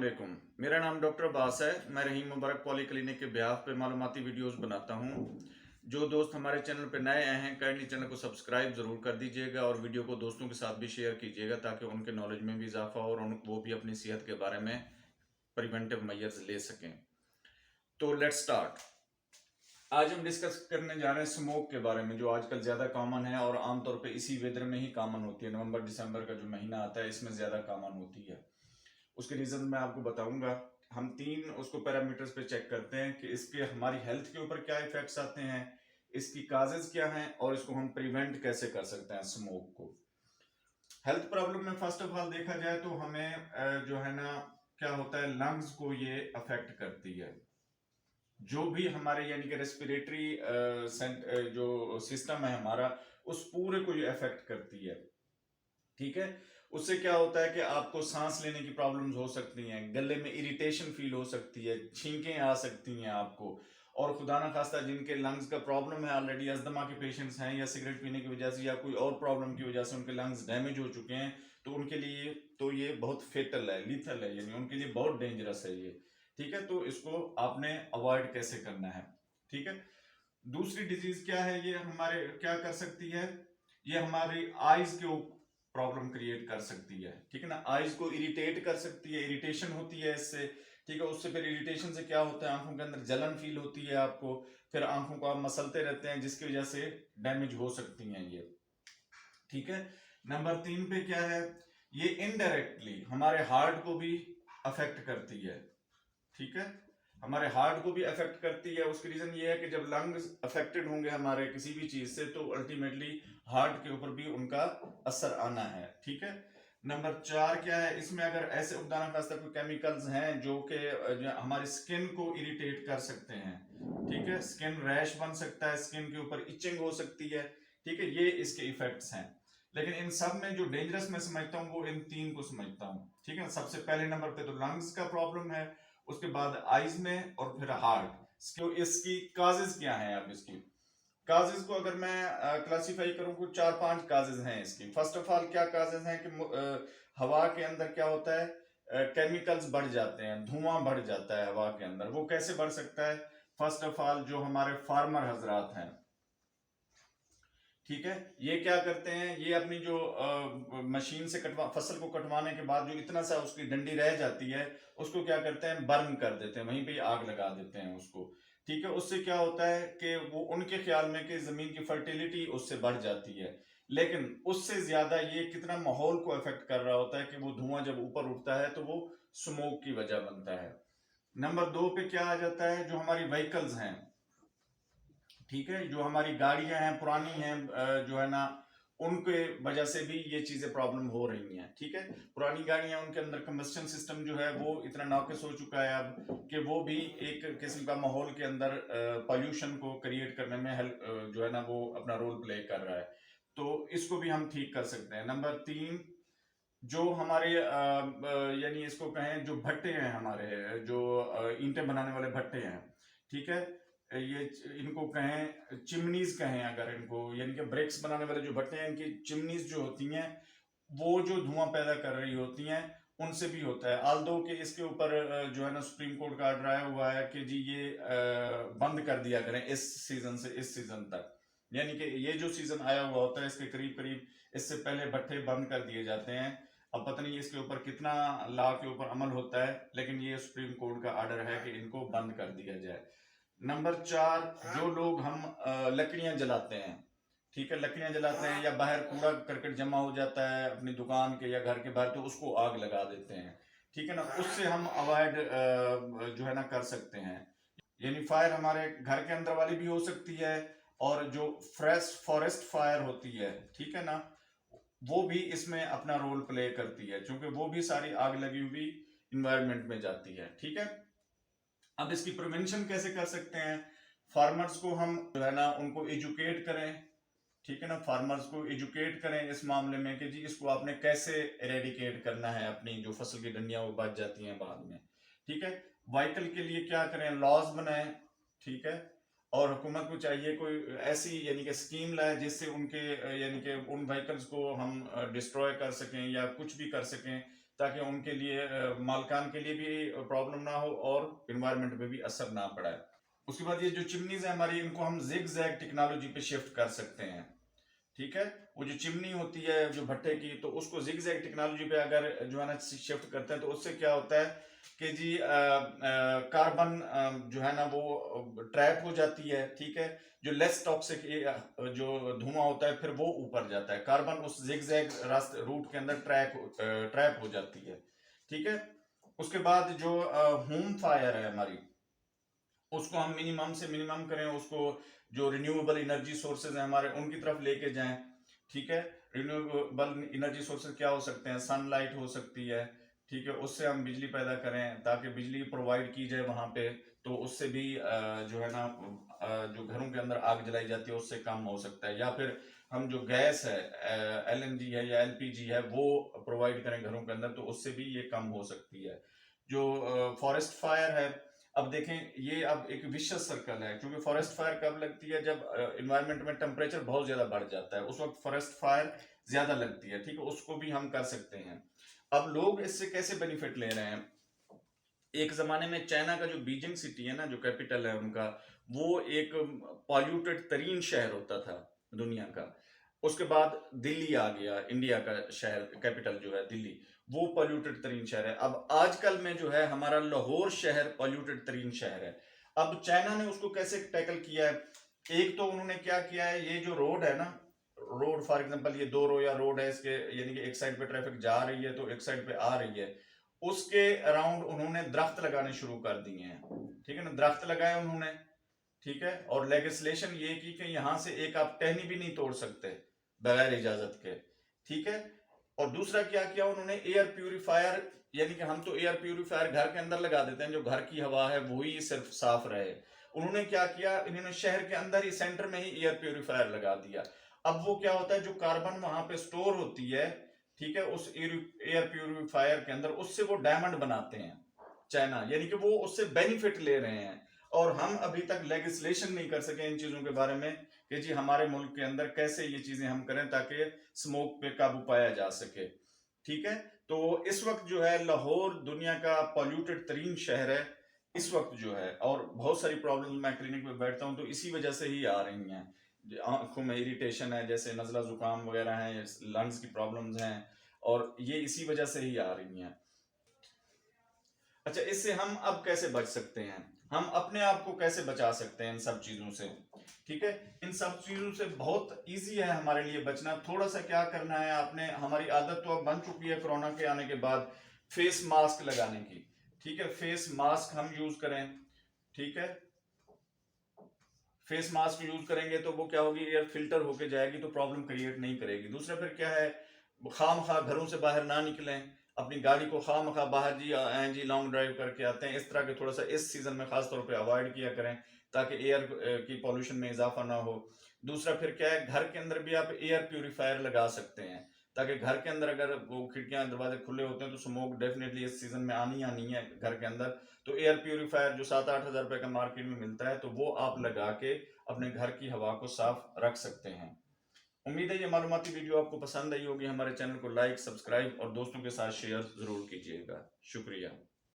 वालेकुम। मेरा नाम डॉक्टर अब्बास है। मैं रहीम मुबारक पॉली क्लिनिक के बिहाफ पे मालूमाती वीडियोस बनाता हूँ। जो दोस्त हमारे चैनल पे नए आए हैं काइंडली चैनल को सब्सक्राइब ज़रूर कर दीजिएगा और वीडियो को दोस्तों के साथ भी शेयर कीजिएगा ताकि उनके नॉलेज में भी इजाफा हो और वो भी अपनी सेहत के बारे में प्रिवेंटिव मेजर्स ले सकें। तो लेट्स स्टार्ट। आज हम डिस्कस करने जा रहे हैं स्मोक के बारे में, जो आजकल ज़्यादा कॉमन है और आमतौर पे इसी वेदर में ही कॉमन होती है। नवंबर दिसंबर का जो महीना आता है इसमें ज़्यादा कॉमन होती है। उसके रीज़न मैं आपको बताऊंगा। हम तीन उसको पैरामीटर्स पे चेक करते हैं कि इसके हमारी हेल्थ के ऊपर क्या इफेक्ट्स आते हैं, इसकी काजेज क्या हैं और इसको हम प्रिवेंट कैसे कर सकते हैं स्मोक को। हेल्थ प्रॉब्लम में फर्स्ट ऑफ ऑल देखा जाए तो हमें जो है ना क्या होता है, लंग्स को ये अफेक्ट करती है। जो भी हमारे यानी कि रेस्पिरेटरी जो सिस्टम है हमारा, उस पूरे को ये अफेक्ट करती है। ठीक है, उससे क्या होता है कि आपको सांस लेने की प्रॉब्लम्स हो सकती हैं, गले में इरिटेशन फील हो सकती है, छींकें आ सकती हैं आपको। और खुदा ना खास्ता जिनके लंग्स का प्रॉब्लम है, ऑलरेडी अस्थमा के पेशेंट्स हैं या सिगरेट पीने की वजह से या कोई और प्रॉब्लम की वजह से उनके लंग्स डैमेज हो चुके हैं, तो उनके लिए तो ये बहुत फेटल है, लीथल है, यानी उनके लिए बहुत डेंजरस है ये। ठीक है, तो इसको आपने अवॉइड कैसे करना है। ठीक है, दूसरी डिजीज क्या है, ये हमारे क्या कर सकती है, ये हमारी आईज के प्रॉब्लम क्रिएट कर सकती है। ठीक है ना, आईज को इरिटेट कर सकती है, इरिटेशन होती है इससे। ठीक है, उससे फिर इरिटेशन से क्या होता है, आंखों के अंदर जलन फील होती है आपको, फिर आंखों को आप मसलते रहते हैं जिसकी वजह से डैमेज हो सकती हैं ये। ठीक है, नंबर 3 पे क्या है, ये इनडायरेक्टली हमारे हार्ट को भी अफेक्ट करती है। ठीक है, हमारे हार्ट को भी अफेक्ट करती है। उसकी रीजन ये है कि जब लंग्स अफेक्टेड होंगे हमारे किसी भी चीज से, तो अल्टीमेटली हार्ट के ऊपर भी उनका असर आना है। ठीक है, नंबर 4 क्या है, इसमें अगर ऐसे उदाहरण खासतौर कोई केमिकल्स हैं जो कि हमारी स्किन को इरिटेट कर सकते हैं। ठीक है, स्किन रैश बन सकता है, स्किन के ऊपर इचिंग हो सकती है। ठीक है, ये इसके इफेक्ट्स हैं। लेकिन इन सब में जो डेंजरस मैं समझता हूँ वो इन तीन को समझता हूँ। ठीक है, सबसे पहले नंबर पे तो लंग्स का प्रॉब्लम है, उसके बाद आईज में, और फिर हार्ट। इसकी काजेज क्या है, अब इसकी काजेज को अगर मैं क्लासिफाई करूं, कुछ 4-5 काजेज हैं इसकी। फर्स्ट ऑफ ऑल क्या काजेज हैं कि हवा के अंदर क्या होता है, केमिकल्स बढ़ जाते हैं, धुआं बढ़ जाता है हवा के अंदर। वो कैसे बढ़ सकता है, फर्स्ट ऑफ ऑल जो हमारे फार्मर हजरात हैं, ठीक है, ये क्या करते हैं, ये अपनी जो मशीन से फसल को कटवाने के बाद जो इतना सा उसकी डंडी रह जाती है, उसको क्या करते हैं, बर्न कर देते हैं, वहीं पे आग लगा देते हैं उसको। ठीक है, उससे क्या होता है कि वो उनके ख्याल में कि जमीन की फर्टिलिटी उससे बढ़ जाती है। लेकिन उससे ज्यादा ये कितना माहौल को अफेक्ट कर रहा होता है कि वो धुआं जब ऊपर उठता है तो वो स्मोक की वजह बनता है। नंबर 2 पे क्या आ जाता है, जो हमारी व्हीकल्स हैं, ठीक है, जो हमारी गाड़ियां हैं पुरानी हैं, जो है ना, उनके वजह से भी ये चीजें प्रॉब्लम हो रही हैं। ठीक है, पुरानी गाड़ियां, उनके अंदर कंबस्टन सिस्टम जो है वो इतना नाकिस हो चुका है अब कि वो भी एक किस्म का माहौल के अंदर पॉल्यूशन को क्रिएट करने में हेल्प जो है ना वो अपना रोल प्ले कर रहा है। तो इसको भी हम ठीक कर सकते हैं। नंबर 3, जो हमारे यानी इसको कहें जो भट्टे हैं हमारे, जो ईंटें बनाने वाले भट्टे हैं, ठीक है, ये इनको कहें चिमनीज कहें अगर इनको, यानी कि ब्रेक्स बनाने वाले जो भट्टे हैं, इनकी चिमनीज जो होती हैं वो जो धुआं पैदा कर रही होती हैं, उनसे भी होता है। आल्दो के इसके ऊपर जो है ना सुप्रीम कोर्ट का ऑर्डर आया हुआ है कि जी ये बंद कर दिया करें इस सीजन से इस सीजन तक। यानी कि ये जो सीजन आया हुआ होता है इसके करीब करीब इससे पहले भट्टे बंद कर दिए जाते हैं। अब पता नहीं इसके ऊपर कितना लॉ के ऊपर अमल होता है, लेकिन ये सुप्रीम कोर्ट का ऑर्डर है कि इनको बंद कर दिया जाए। नंबर 4, जो लोग हम लकड़ियां जलाते हैं, ठीक है, लकड़ियां जलाते हैं या बाहर कूड़ा करकट जमा हो जाता है अपनी दुकान के या घर के बाहर, तो उसको आग लगा देते हैं। ठीक है ना, उससे हम अवॉइड जो है ना कर सकते हैं। यानी फायर हमारे घर के अंदर वाली भी हो सकती है, और जो फ्रेश फॉरेस्ट फायर होती है, ठीक है ना, वो भी इसमें अपना रोल प्ले करती है, क्योंकि वो भी सारी आग लगी हुई इन्वायरमेंट में जाती है। ठीक है, अब इसकी प्रिवेंशन कैसे कर सकते हैं, फार्मर्स को हम जो है ना उनको एजुकेट करें। ठीक है ना, फार्मर्स को एजुकेट करें इस मामले में कि जी इसको आपने कैसे एरेडिकेट करना है, अपनी जो फसल की डंडियां वो बच जाती हैं बाद में। ठीक है, व्हीकल के लिए क्या करें, लॉज बनाएं। ठीक है, और हुकूमत को चाहिए कोई ऐसी यानी कि स्कीम लाए जिससे उनके यानी कि उन व्हीकल्स को हम डिस्ट्रॉय कर सकें या कुछ भी कर सकें, ताकि उनके लिए मालकान के लिए भी प्रॉब्लम ना हो और इन्वायरमेंट पे भी असर ना पड़े। उसके बाद ये जो चिमनीज है हमारी, इनको हम जिग जैग टेक्नोलॉजी पे शिफ्ट कर सकते हैं। ठीक है, वो जो चिमनी होती है जो भट्टे की, तो उसको जिग जैग टेक्नोलॉजी पे अगर जो है ना शिफ्ट करते हैं तो उससे क्या होता है कि जी कार्बन जो है ना वो ट्रैप हो जाती है। ठीक है, जो लेस टॉक्सिक जो धुआं होता है फिर वो ऊपर जाता है, कार्बन उस जिग जैग रास्ते रूट के अंदर ट्रैप हो जाती है। ठीक है, उसके बाद जो होम फायर है हमारी, उसको हम मिनिमम से मिनिमम करें, उसको जो रिन्यूएबल एनर्जी सोर्सेज हैं हमारे उनकी तरफ लेके जाएं। ठीक है, रिन्यूएबल एनर्जी सोर्सेज क्या हो सकते हैं, सनलाइट हो सकती है। ठीक है, उससे हम बिजली पैदा करें ताकि बिजली प्रोवाइड की जाए वहां पे, तो उससे भी जो है ना जो घरों के अंदर आग जलाई जाती है उससे कम हो सकता है। या फिर हम जो गैस है एलएनजी है या एलपीजी है वो प्रोवाइड करें घरों के अंदर, तो उससे भी ये कम हो सकती है। जो फॉरेस्ट फायर है, अब देखें ये अब एक विशियस सर्कल है, क्योंकि फॉरेस्ट फायर कब लगती है, जब इन्वायरमेंट में टेम्परेचर बहुत ज्यादा बढ़ जाता है, उस वक्त फॉरेस्ट फायर ज्यादा लगती है। ठीक है, उसको भी हम कर सकते हैं। अब लोग इससे कैसे बेनिफिट ले रहे हैं, एक जमाने में चाइना का जो बीजिंग सिटी है ना, जो कैपिटल है उनका, वो एक पॉल्यूटेड तरीन शहर होता था दुनिया का। उसके बाद दिल्ली आ गया, इंडिया का शहर कैपिटल जो है दिल्ली, वो पॉल्यूटेड तरीन शहर है। अब आजकल में जो है हमारा लाहौर शहर पॉल्यूटेड तरीन शहर है। अब चाइना ने उसको कैसे टैकल किया है, एक तो उन्होंने क्या किया है, ये जो रोड है ना, रोड फॉर एग्जांपल ये दो रोया रोड है इसके, यानी कि एक साइड पे ट्रैफिक जा रही है तो एक साइड पे आ रही है, उसके अराउंड उन्होंने दरख्त लगाने शुरू कर दिए हैं। ठीक है ना, दरख्त लगाए उन्होंने। ठीक है, और लेजिस्लेशन ये की कि यहां से एक आप टहनी भी नहीं तोड़ सकते बगैर इजाजत के। ठीक है, और दूसरा क्या किया उन्होंने, एयर प्यूरिफायर, यानी कि हम तो एयर प्यूरिफायर घर के अंदर लगा देते हैं, जो घर की हवा है वही सिर्फ साफ रहे। उन्होंने क्या किया, इन्होंने शहर के अंदर ही सेंटर में ही एयर प्यूरिफायर लगा दिया। अब वो क्या होता है, जो कार्बन वहां पे स्टोर होती है, ठीक है, उस एयर प्यूरिफायर के अंदर, उससे वो डायमंड बनाते हैं चाइना, यानी कि वो उससे बेनिफिट ले रहे हैं। और हम अभी तक लेजिस्लेशन नहीं कर सके इन चीजों के बारे में कि जी हमारे मुल्क के अंदर कैसे ये चीजें हम करें ताकि स्मोक पे काबू पाया जा सके। ठीक है, तो इस वक्त जो है लाहौर दुनिया का पॉल्यूटेड तरीन शहर है इस वक्त जो है, और बहुत सारी प्रॉब्लम मैं क्लिनिक में बैठता हूँ तो इसी वजह से ही आ रही हैं। आंखों में इरिटेशन है, जैसे नजला जुकाम वगैरह है, लंग्स की प्रॉब्लम्स हैं, और ये इसी वजह से ही आ रही हैं। अच्छा, इससे हम अब कैसे बच सकते हैं, हम अपने आप को कैसे बचा सकते हैं इन सब चीजों से। ठीक है, इन सब चीजों से बहुत इजी है हमारे लिए बचना। थोड़ा सा क्या करना है, आपने, हमारी आदत तो अब बन चुकी है कोरोना के आने के बाद फेस मास्क लगाने की। ठीक है, फेस मास्क हम यूज करें। ठीक है, फेस मास्क यूज करेंगे तो वो क्या होगी, एयर फिल्टर होके जाएगी तो प्रॉब्लम क्रिएट नहीं करेगी। दूसरा फिर क्या है, खाम खा घरों से बाहर ना निकलें, अपनी गाड़ी को खाम खा बाहर जी आए जी लॉन्ग ड्राइव करके आते हैं, इस तरह के थोड़ा सा इस सीजन में खास तौर पे अवॉइड किया करें ताकि एयर की पॉल्यूशन में इजाफा ना हो। दूसरा फिर क्या है, घर के अंदर भी आप एयर प्यूरिफायर लगा सकते हैं ताकि घर के अंदर अगर वो खिड़कियां दरवाजे खुले होते हैं तो स्मोक डेफिनेटली इस सीजन में आनी आनी है घर के अंदर। तो एयर प्यूरिफायर जो 7-8 हज़ार रुपए का मार्केट में मिलता है, तो वो आप लगा के अपने घर की हवा को साफ रख सकते हैं। उम्मीद है ये मालूमाती वीडियो आपको पसंद आई होगी। हमारे चैनल को लाइक, सब्सक्राइब और दोस्तों के साथ शेयर जरूर कीजिएगा। शुक्रिया।